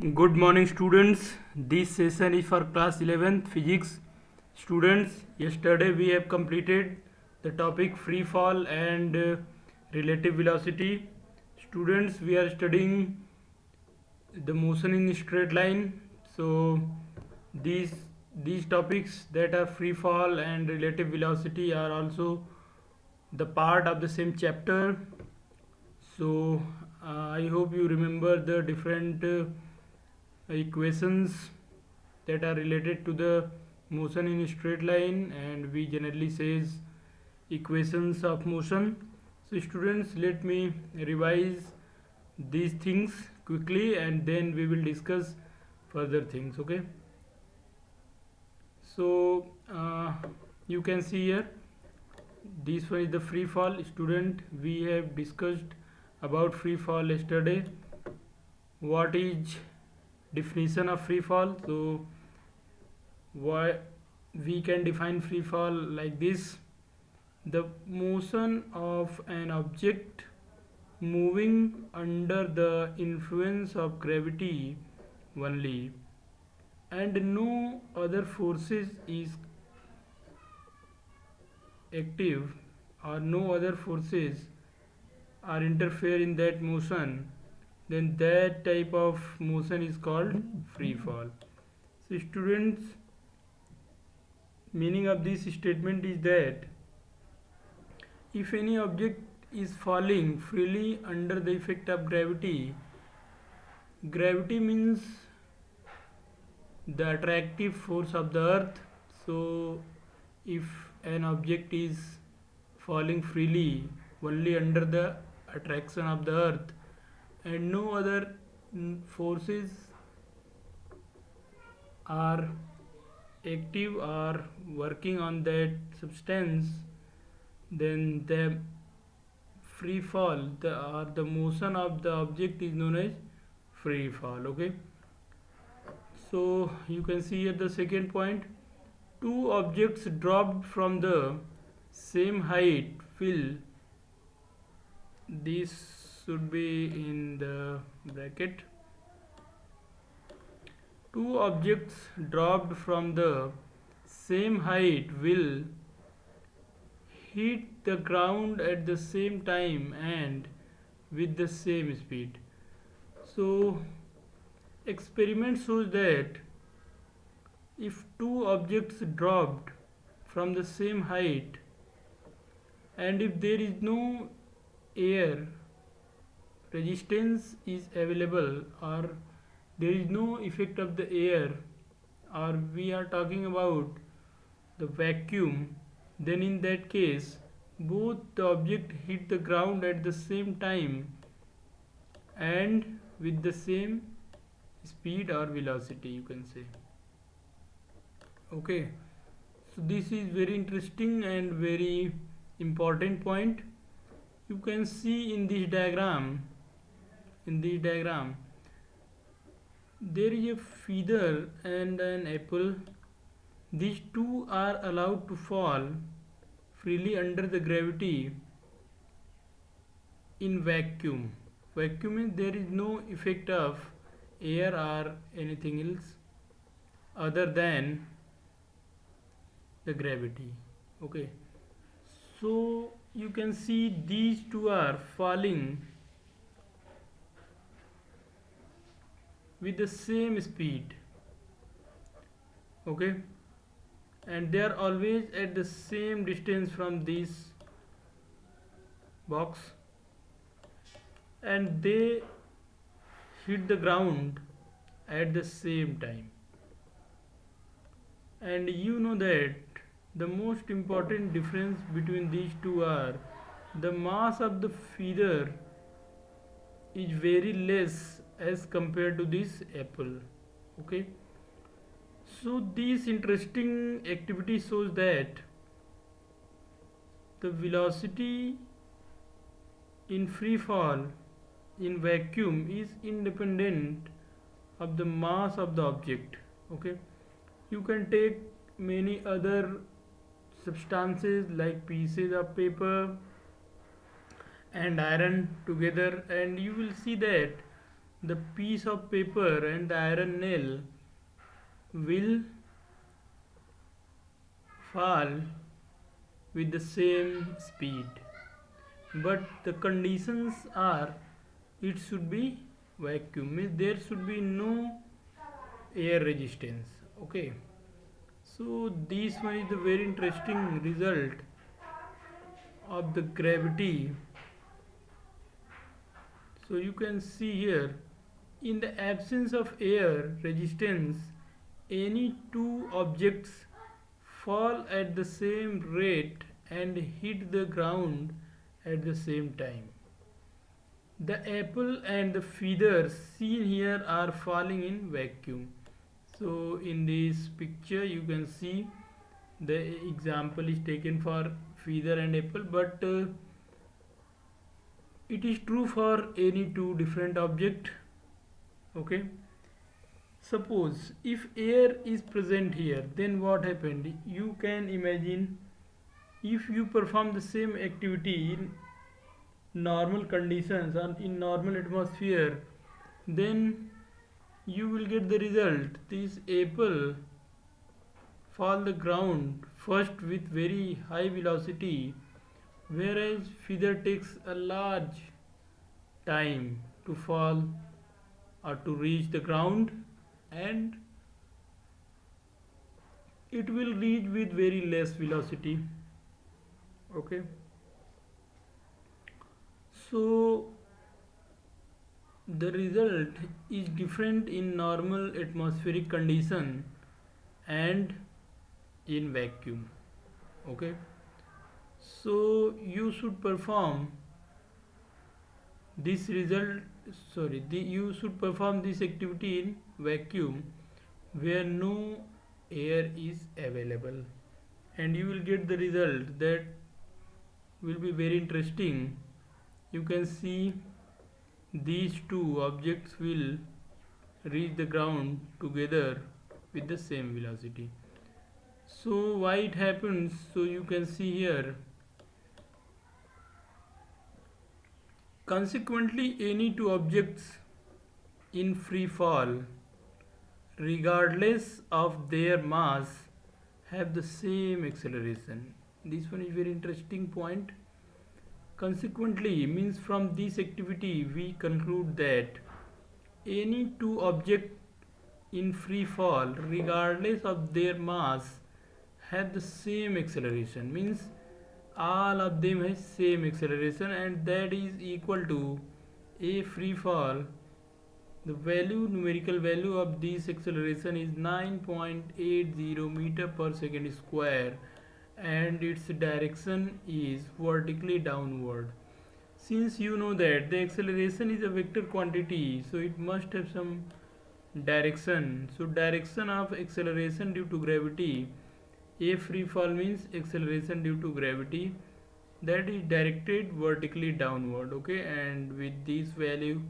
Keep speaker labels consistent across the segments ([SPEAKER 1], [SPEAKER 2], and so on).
[SPEAKER 1] Good morning, students. This session is for class 11th physics. Students, yesterday we have completed the topic free fall and relative velocity. Students, we are studying the motion in straight line. So these these topics that are free fall and relative velocity are also the part of the same chapter. So I hope you remember the different equations that are related to the motion in a straight line, and we generally says equations of motion. So students, let me revise these things quickly and then we will discuss further things. Okay, so you can see here, this one is the free fall. Student, we have discussed about free fall yesterday. What is definition of free fall? So why we can define free fall like this: the motion of an object moving under the influence of gravity only, and no other forces is active, or no other forces are interfere in that motion, then that type of motion is called free fall. So students, meaning of this statement is that if any object is falling freely under the effect of gravity, gravity means the attractive force of the earth. So if an object is falling freely only under the attraction of the earth and no other forces are active or working on that substance, then the free fall, the motion of the object is known as free fall. Okay, so you can see at the second point, two objects dropped from the same height will, this should be in the bracket, two objects dropped from the same height will hit the ground at the same time and with the same speed. So experiment shows that if two objects dropped from the same height and if there is no air resistance is available, or there is no effect of the air, or we are talking about the vacuum, then in that case both the object hit the ground at the same time and with the same speed or velocity, you can say. Okay, so this is very interesting and very important point. You can see in this diagram, there is a feather and an apple. These two are allowed to fall freely under the gravity in vacuum. Vacuum means there is no effect of air or anything else other than the gravity. Okay, so you can see these two are falling with the same speed. Okay, and they are always at the same distance from this box, and they hit the ground at the same time. And you know that the most important difference between these two are the mass of the feather is very less as compared to this apple. Okay, so this interesting activity shows that the velocity in free fall in vacuum is independent of the mass of the object. Okay, you can take many other substances like pieces of paper and iron together and you will see that the piece of paper and the iron nail will fall with the same speed, but the conditions are it should be vacuum, means there should be no air resistance. Okay, so this one is the very interesting result of the gravity. So you can see here, in the absence of air resistance, any two objects fall at the same rate and hit the ground at the same time. The apple and the feathers seen here are falling in vacuum. So in this picture you can see the example is taken for feather and apple, but it is true for any two different object. Okay, suppose if air is present here, then what happened? You can imagine, if you perform the same activity in normal conditions and in normal atmosphere, then you will get the result. This apple fall the ground first with very high velocity, whereas feather takes a large time to fall or to reach the ground, and it will reach with very less velocity. Okay, so the result is different in normal atmospheric condition and in vacuum. Okay, so you should perform this result you should perform this activity in vacuum where no air is available, and you will get the result that will be very interesting. You can see these two objects will reach the ground together with the same velocity. So why it happens? So you can see here, consequently any two objects in free fall, regardless of their mass, have the same acceleration. This one is very interesting point. Consequently means from this activity we conclude that any two objects in free fall, regardless of their mass, have the same acceleration, means all of them has same acceleration, and that is equal to a free fall. The value, numerical value of this acceleration is 9.80 meter per second square, and its direction is vertically downward. Since you know that the acceleration is a vector quantity, so it must have some direction. So direction of acceleration due to gravity, a free fall means acceleration due to gravity that is directed vertically downward. Okay, and with this value,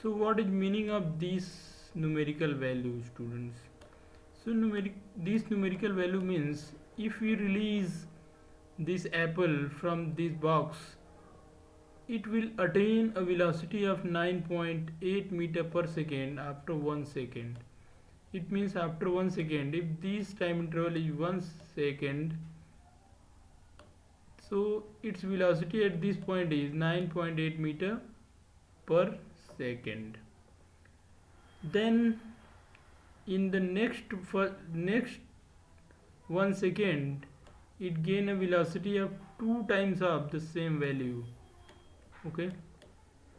[SPEAKER 1] so what is meaning of this numerical value, students? So this numerical value means if we release this apple from this box, it will attain a velocity of 9.8 meter per second after 1 second. It means after 1 second, if this time interval is 1 second, so its velocity at this point is 9.8 meter per second. Then in the next 1 second, it gain a velocity of 2 times of the same value. Okay,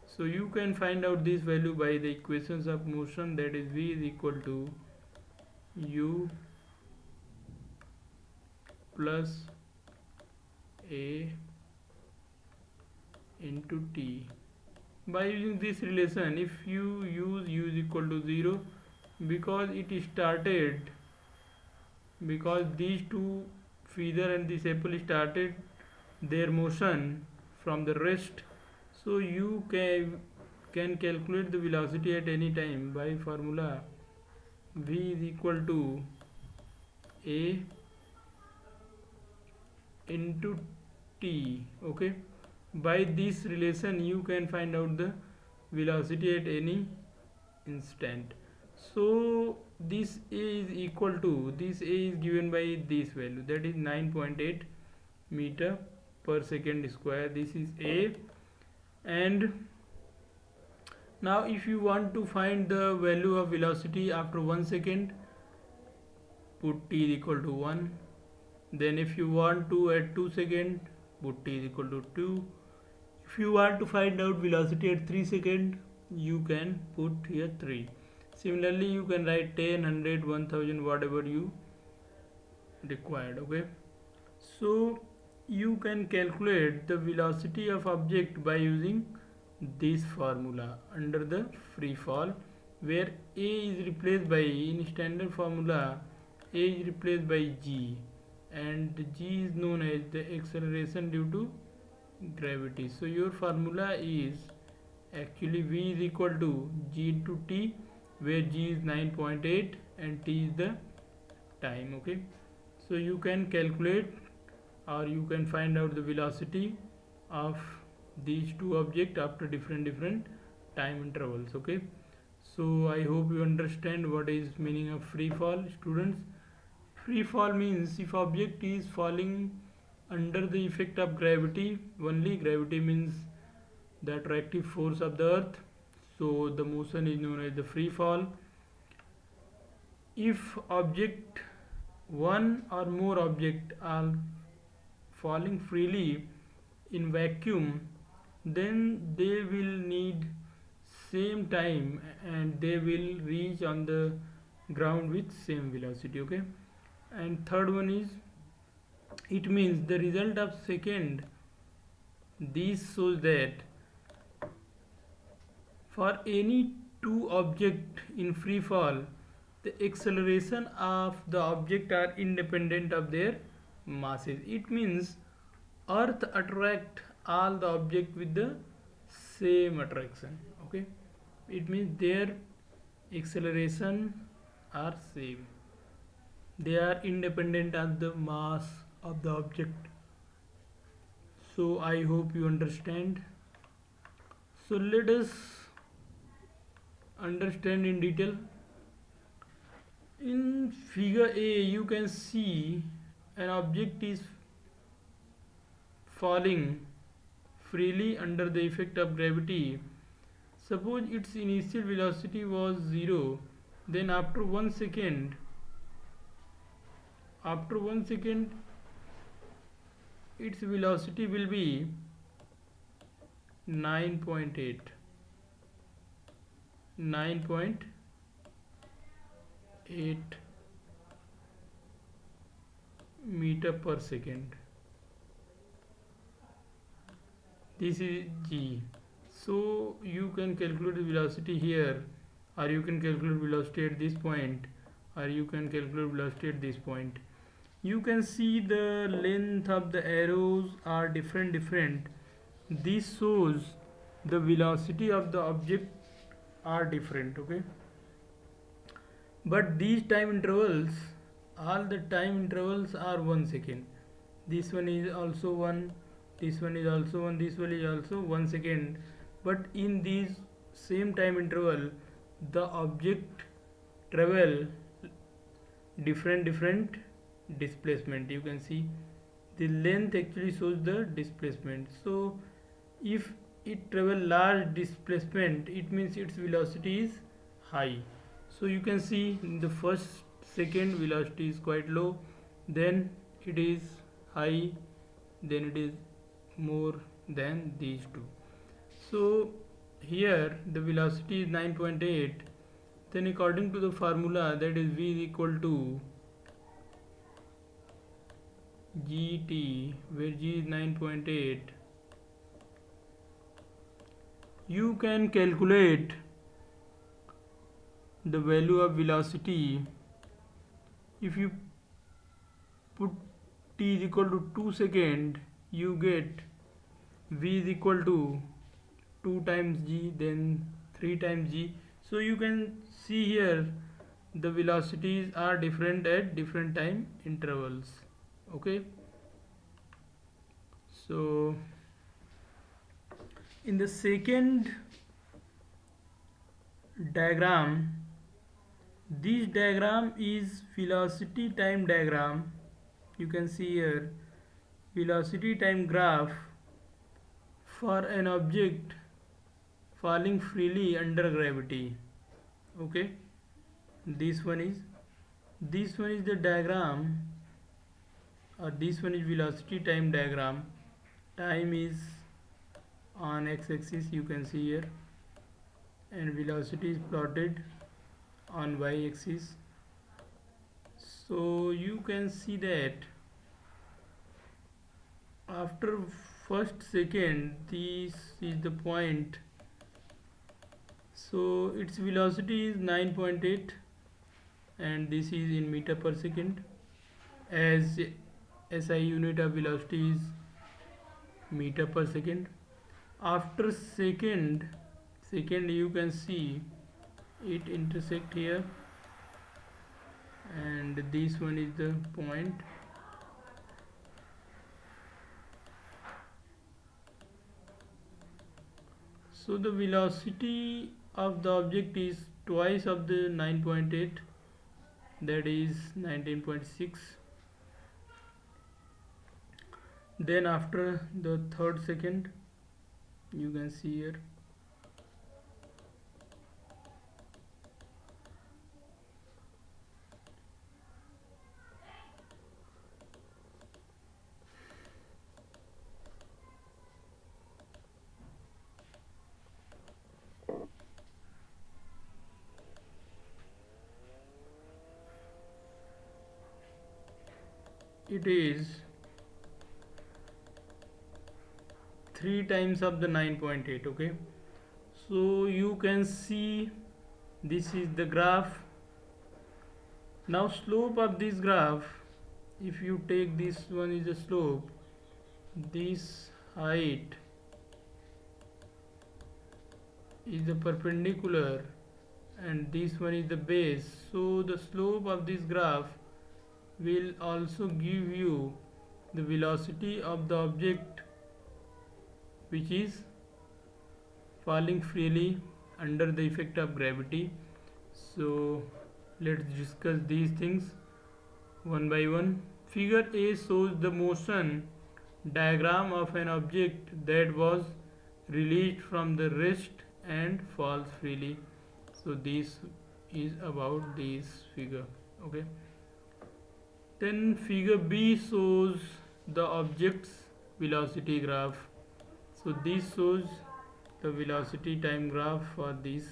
[SPEAKER 1] so you can find out this value by the equations of motion, that is v is equal to u plus a into t. By using this relation, if you use u is equal to 0, because these two feather and this apple started their motion from the rest, so you can calculate the velocity at any time by formula v is equal to a into t. Okay, by this relation you can find out the velocity at any instant. So this a is equal to, this a is given by this value, that is 9.8 meter per second square. This is a. And now if you want to find the value of velocity after 1 second, put t is equal to 1. Then if you want to add 2 second, put t is equal to 2. If you want to find out velocity at 3 second, you can put here 3. Similarly, you can write 10, 100, 1000, whatever you required. Okay, so you can calculate the velocity of object by using this formula under the free fall, where a is replaced by, in standard formula, a is replaced by g, and g is known as the acceleration due to gravity. So your formula is actually v is equal to g into t, where g is 9.8 and t is the time. Okay, so you can calculate or you can find out the velocity of these two objects after different time intervals. Okay, so I hope you understand what is meaning of free fall, students. Free fall means if object is falling under the effect of gravity only. Gravity means the attractive force of the earth, so the motion is known as the free fall. If object, one or more object are falling freely in vacuum, then they will need same time and they will reach on the ground with same velocity. Okay, and third one is, it means the result of second. This shows that for any two object in free fall, the acceleration of the object are independent of their masses. It means earth attract all the object with the same attraction. Okay, it means their acceleration are same, they are independent of the mass of the object. So I hope you understand. So let us understand in detail. In figure A, you can see an object is falling freely under the effect of gravity. Suppose its initial velocity was 0, then after 1 second, its velocity will be 9.8 meter per second. This is g. So you can calculate the velocity here, or you can calculate velocity at this point, or you can calculate velocity at this point. You can see the length of the arrows are different. This shows the velocity of the object are different. Okay, but these time intervals, all the time intervals are 1 second. This one is also 1, this one is also 1, this one is also 1 second. But in these same time interval, the object travel different displacement. You can see the length actually shows the displacement. So if it travel large displacement, it means its velocity is high. So you can see in the first second velocity is quite low, then it is high, then it is more than these two. So here the velocity is 9.8. Then according to the formula, that is v is equal to gt, where g is 9.8, you can calculate the value of velocity. If you put t is equal to 2 second, you get v is equal to 2 times g, then 3 times g. So you can see here the velocities are different at different time intervals. Okay, so in the second diagram. This diagram is velocity time diagram. You can see here velocity time graph for an object falling freely under gravity. Okay, this one is the diagram, or this one is velocity time diagram. Time is on x-axis, you can see here, and velocity is plotted on y-axis. So you can see that after first second, this is the point. So its velocity is 9.8, and this is in meter per second, as SI unit of velocity is meter per second. After second you can see it intersect here, and this one is the point. So the velocity of the object is twice of the 9.8, that is 19.6. Then after the third second, you can see here it is 3 times of the 9.8. okay, so you can see this is the graph. Now slope of this graph, if you take this one is the slope, this height is the perpendicular, and this one is the base. So the slope of this graph will also give you the velocity of the object which is falling freely under the effect of gravity. So let's discuss these things one by one. Figure A shows the motion diagram of an object that was released from the rest and falls freely. So this is about this figure. Okay, then figure B shows the object's velocity graph. So this shows the velocity time graph for this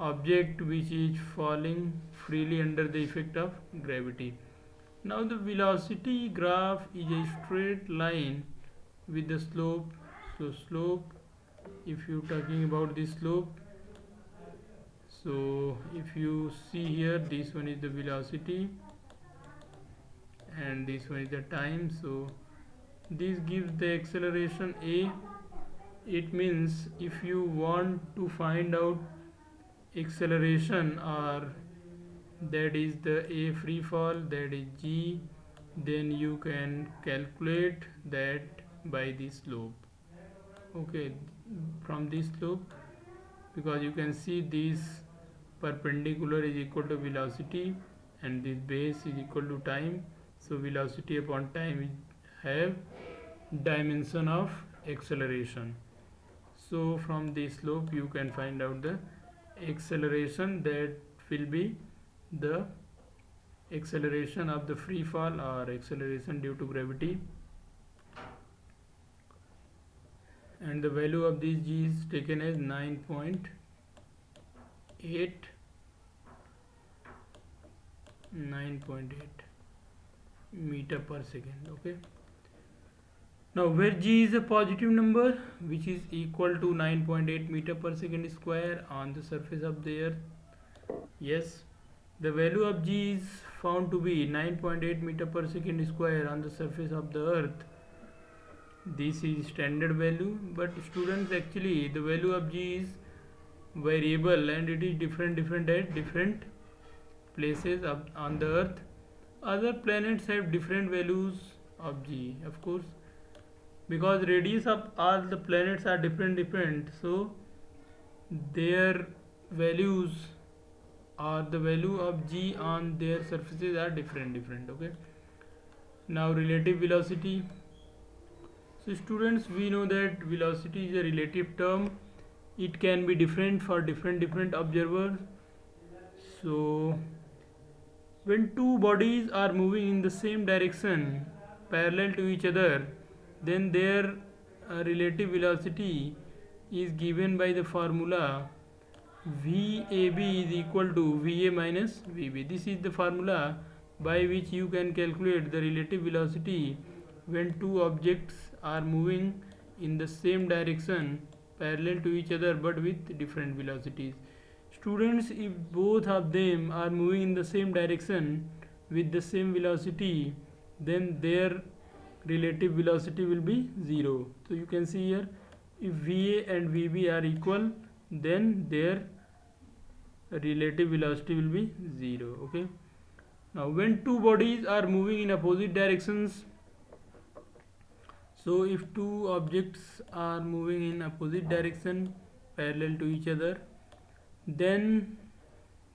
[SPEAKER 1] object which is falling freely under the effect of gravity. Now the velocity graph is a straight line with the slope. So slope, if you talking about the slope, so if you see here, this one is the velocity and this one is the time. So this gives the acceleration A. It means if you want to find out acceleration, or that is the A free fall, that is G, then you can calculate that by the slope. Okay, from this slope, because you can see this perpendicular is equal to velocity and this base is equal to time. So velocity upon time have dimension of acceleration. So from this slope you can find out the acceleration, that will be the acceleration of the free fall or acceleration due to gravity, and the value of this G is taken as 9.8 meter per second. Okay, now where G is a positive number which is equal to 9.8 meter per second square on the surface of the earth, yes, the value of G is found to be 9.8 meter per second square on the surface of the earth. This is standard value, but students, actually the value of G is variable and it is different at different places on the earth. Other planets have different values of G, of course, because radius of all the planets are different, so their values or the value of g on their surfaces are different. Okay, now relative velocity. So students, we know that velocity is a relative term. It can be different for different observers. So when two bodies are moving in the same direction parallel to each other, then their relative velocity is given by the formula VAB is equal to VA minus VB. This is the formula by which you can calculate the relative velocity when two objects are moving in the same direction parallel to each other but with different velocities. Students, if both of them are moving in the same direction with the same velocity, then their relative velocity will be 0. So you can see here, if VA and VB are equal, then their relative velocity will be 0. Okay, now when two bodies are moving in opposite directions, so if two objects are moving in opposite direction parallel to each other, then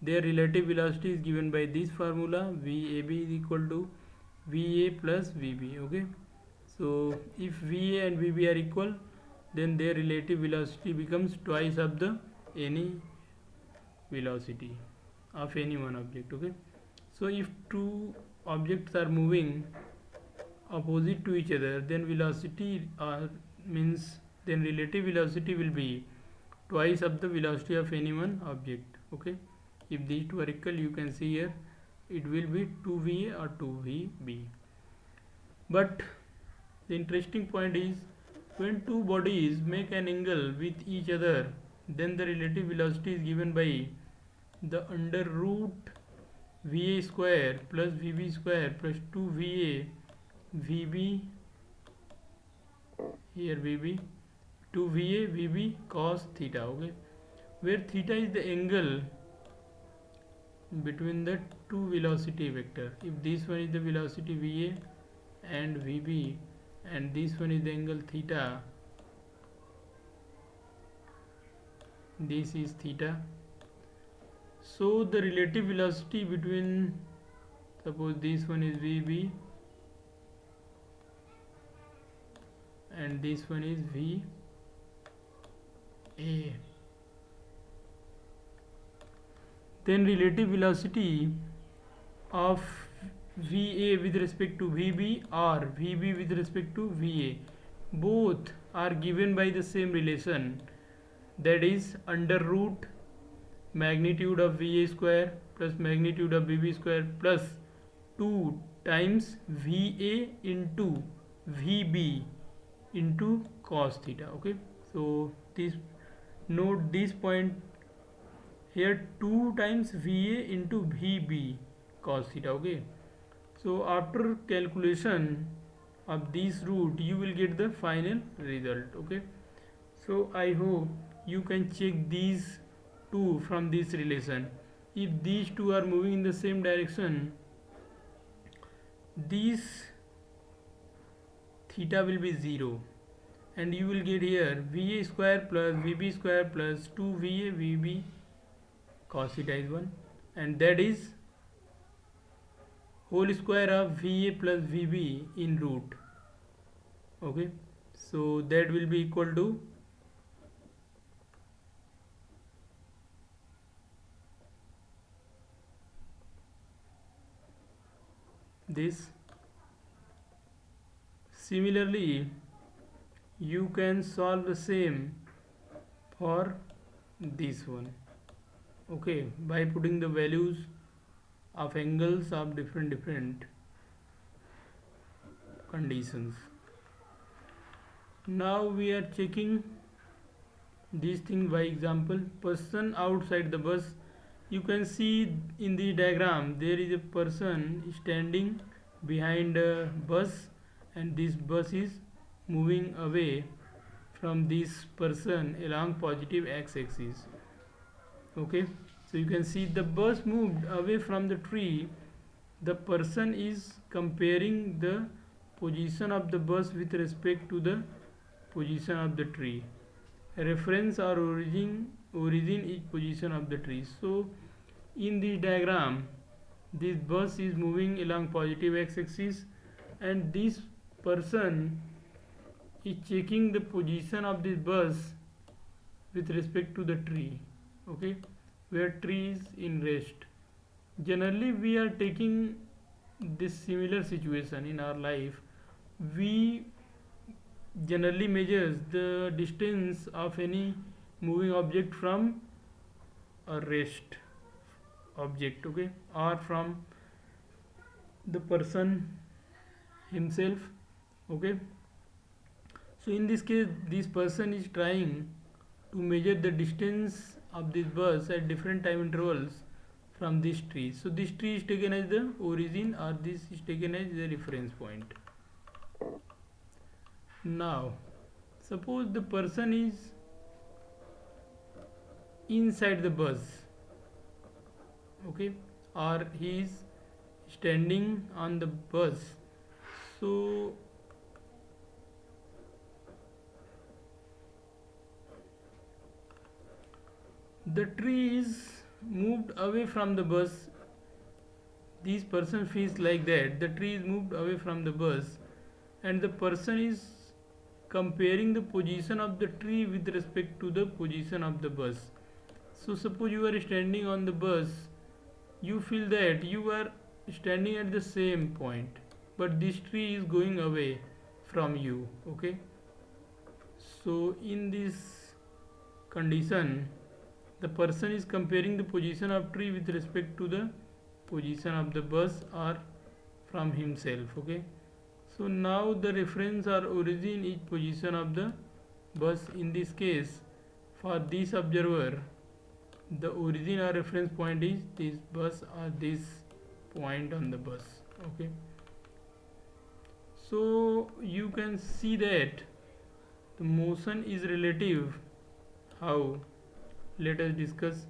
[SPEAKER 1] their relative velocity is given by this formula VAB is equal to VA plus VB. Okay, so if VA and VB are equal, then their relative velocity becomes twice of the any velocity of any one object. Okay, so if two objects are moving opposite to each other, then velocity means then relative velocity will be twice of the velocity of any one object. Okay, if these two are equal, you can see here it will be 2VA or 2VB. But the interesting point is, when two bodies make an angle with each other, then the relative velocity is given by the under root VA square plus VB square plus 2VA VB, here VB, 2VA VB cos theta. Okay, where theta is the angle between the two velocity vector. If this one is the velocity VA and VB, and this one is the angle theta, this is theta. So the relative velocity between, suppose this one is VB and this one is VA, then relative velocity of VA with respect to VB or VB with respect to VA, both are given by the same relation, that is under root magnitude of VA square plus magnitude of VB square plus 2 times VA into VB into cos theta. Okay, so this, note this point here, 2 times VA into VB cos theta. Okay, so after calculation of this root, you will get the final result. Okay, so I hope you can check these two from this relation. If these two are moving in the same direction, this theta will be 0, and you will get here VA square plus VB square plus 2VA VB cos theta is 1, and that is whole square of VA plus VB in root. Okay, so that will be equal to this. Similarly, you can solve the same for this one. Okay, by putting the values of angles of different conditions. Now we are checking this thing by example. Person outside the bus. You can see in the diagram there is a person standing behind a bus, and this bus is moving away from this person along positive x-axis. Okay, so you can see the bus moved away from the tree. The person is comparing the position of the bus with respect to the position of the tree. Reference or origin origin is position of the tree. So in this diagram, this bus is moving along positive x-axis, and this person is checking the position of this bus with respect to the tree, okay, where tree is in rest. Generally we are taking this similar situation in our life. We generally measures the distance of any moving object from a rest object, okay, or from the person himself, okay. So in this case, this person is trying to measure the distance of this bus at different time intervals from this tree. So this tree is taken as the origin, or this is taken as the reference point. Now suppose the person is inside the bus, okay, or he is standing on the bus. So the tree is moved away from the bus. This person feels like that the tree is moved away from the bus, and the person is comparing the position of the tree with respect to the position of the bus. So suppose you are standing on the bus, you feel that you are standing at the same point, but this tree is going away from you, okay. So in this condition, the person is comparing the position of tree with respect to the position of the bus or from himself, okay. So now the reference or origin is position of the bus. In this case, for this observer, the origin or reference point is this bus or this point on the bus, okay. So you can see that the motion is relative. How? Let us discuss.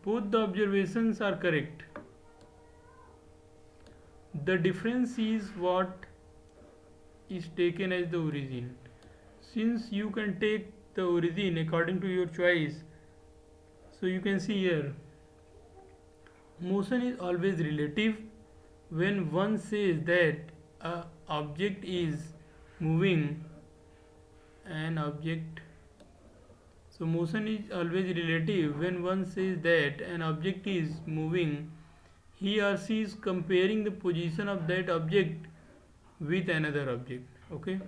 [SPEAKER 1] Both the observations are correct. The difference is what is taken as the origin. Since you can take the origin according to your choice, so you can see here, motion is always relative. When one says that a object is moving, an object, so motion is always relative. When one says that an object is moving, he or she is comparing the position of that object with another object, okay.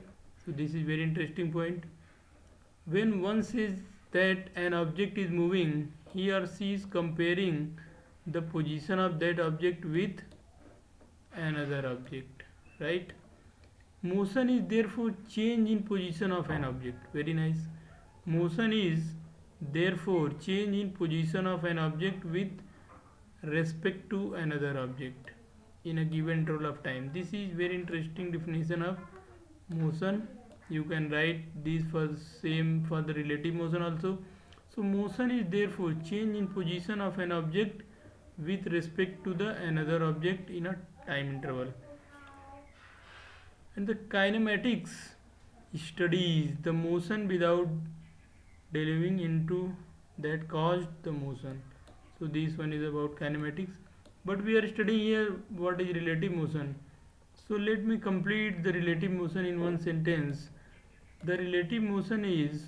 [SPEAKER 1] So this is very interesting point. When one says that an object is moving, he or she is comparing the position of that object with another object, right. Motion is therefore change in position of an object. Very nice. Motion is therefore change in position of an object with respect to another object in a given interval of time. This is very interesting definition of motion. You can write this for same for the relative motion also. So motion is therefore change in position of an object with respect to the another object in a time interval. And the kinematics studies the motion without delving into that caused the motion. So this one is about kinematics, but we are studying here what is relative motion. So let me complete the relative motion in one sentence. The relative motion is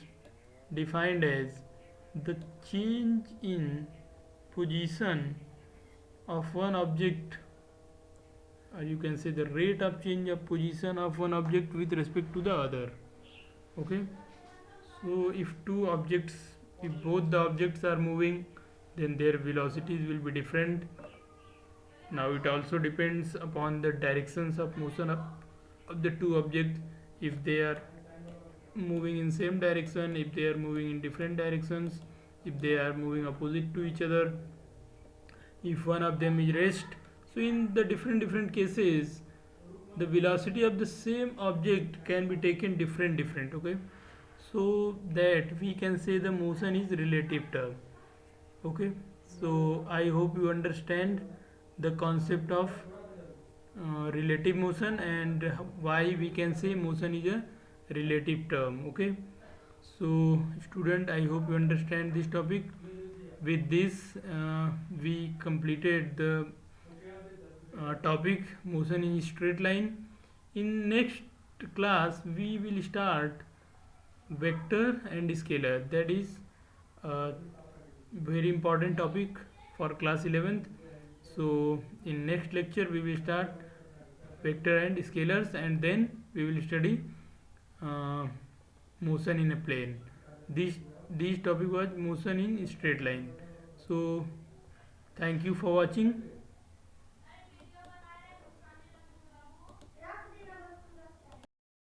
[SPEAKER 1] defined as the change in position of one object, or you can say the rate of change of position of one object with respect to the other, okay. So if both the objects are moving, then their velocities will be different. Now it also depends upon the directions of motion of the two objects, if they are moving in same direction, if they are moving in different directions, if they are moving opposite to each other, if one of them is rest. So in the different cases, the velocity of the same object can be taken different, okay. So that we can say the motion is relative term, okay. So I hope you understand the concept of relative motion and why we can say motion is a relative term, okay. So student, I hope you understand this topic. With this we completed the topic motion in straight line. In next class we will start vector and scalar. That is a very important topic for class 11th. So in next lecture we will start vector and scalars, and then we will study uh, motion in a plane. This topic was motion in straight line. So thank you for watching.